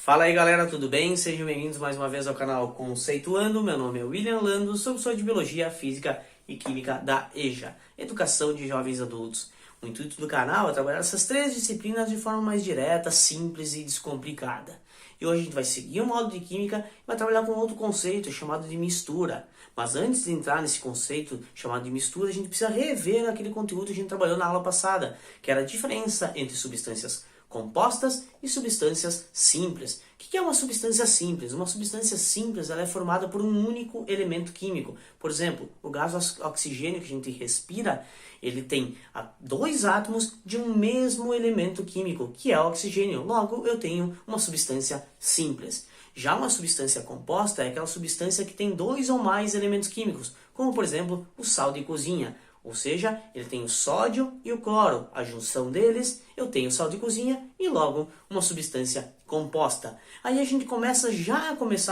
Fala aí galera, tudo bem? Sejam bem-vindos mais uma vez ao canal Conceituando. Meu nome é William Lando, sou professor de Biologia, Física e Química da EJA, Educação de Jovens Adultos. O intuito do canal é trabalhar essas três disciplinas de forma mais direta, simples e descomplicada. E hoje a gente vai seguir o módulo de Química e vai trabalhar com outro conceito chamado de mistura. Mas antes de entrar nesse conceito chamado de mistura, a gente precisa rever aquele conteúdo que a gente trabalhou na aula passada, que era a diferença entre substâncias compostas e substâncias simples. O que é uma substância simples? Uma substância simples ela é formada por um único elemento químico. Por exemplo, o gás oxigênio que a gente respira, ele tem dois átomos de um mesmo elemento químico, que é o oxigênio. Logo, eu tenho uma substância simples. Já uma substância composta é aquela substância que tem dois ou mais elementos químicos, como por exemplo o sal de cozinha. Ou seja, ele tem o sódio e o cloro. A junção deles, eu tenho sal de cozinha e logo uma substância composta. Aí a gente começa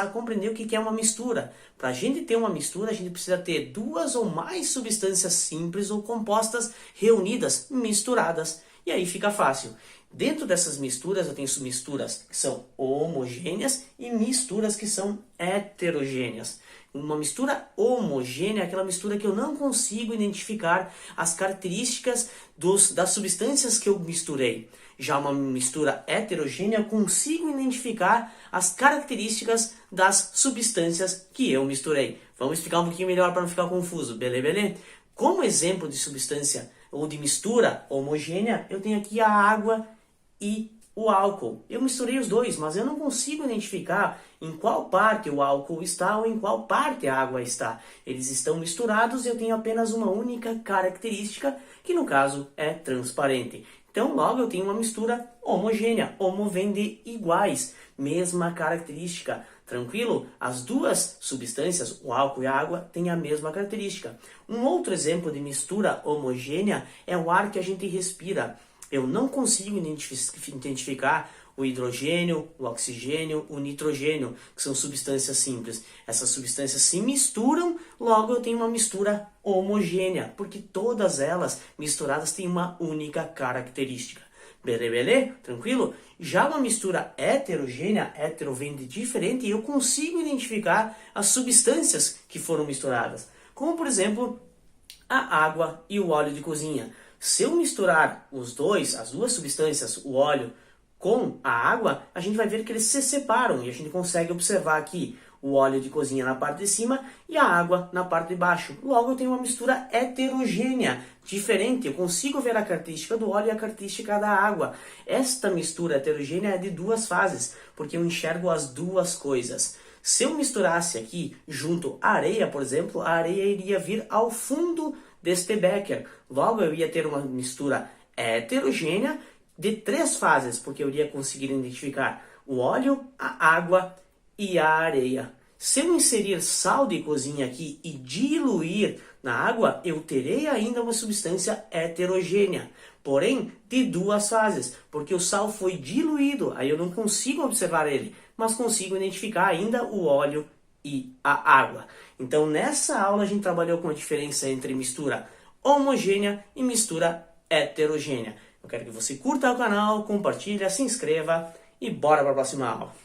a compreender o que é uma mistura. Para a gente ter uma mistura, a gente precisa ter duas ou mais substâncias simples ou compostas reunidas, misturadas. E aí fica fácil. Dentro dessas misturas, eu tenho misturas que são homogêneas e misturas que são heterogêneas. Uma mistura homogênea é aquela mistura que eu não consigo identificar as características das substâncias que eu misturei. Já uma mistura heterogênea, eu consigo identificar as características das substâncias que eu misturei. Vamos explicar um pouquinho melhor para não ficar confuso, beleza? Como exemplo de substância ou de mistura homogênea, eu tenho aqui a água e o álcool. Eu misturei os dois, mas eu não consigo identificar em qual parte o álcool está ou em qual parte a água está. Eles estão misturados e eu tenho apenas uma única característica, que no caso é transparente. Então, logo eu tenho uma mistura homogênea. Homo vem de iguais, mesma característica. Tranquilo? As duas substâncias, o álcool e a água, têm a mesma característica. Um outro exemplo de mistura homogênea é o ar que a gente respira. Eu não consigo identificar o hidrogênio, o oxigênio, o nitrogênio, que são substâncias simples. Essas substâncias se misturam, logo eu tenho uma mistura homogênea, porque todas elas misturadas têm uma única característica. Beleza? Tranquilo? Já uma mistura heterogênea, hetero vem de diferente, e eu consigo identificar as substâncias que foram misturadas. Como, por exemplo, a água e o óleo de cozinha. Se eu misturar as duas substâncias, o óleo com a água, a gente vai ver que eles se separam e a gente consegue observar aqui o óleo de cozinha na parte de cima e a água na parte de baixo. Logo eu tenho uma mistura heterogênea, diferente. Eu consigo ver a característica do óleo e a característica da água. Esta mistura heterogênea é de duas fases, porque eu enxergo as duas coisas. Se eu misturasse aqui junto a areia, por exemplo, a areia iria vir ao fundo deste becker. Logo eu ia ter uma mistura heterogênea de três fases, porque eu iria conseguir identificar o óleo, a água e a areia. Se eu inserir sal de cozinha aqui e diluir na água, eu terei ainda uma substância heterogênea, porém de duas fases, porque o sal foi diluído, aí eu não consigo observar ele, mas consigo identificar ainda o óleo e a água. Então nessa aula a gente trabalhou com a diferença entre mistura homogênea e mistura heterogênea. Eu quero que você curta o canal, compartilhe, se inscreva e bora para a próxima aula.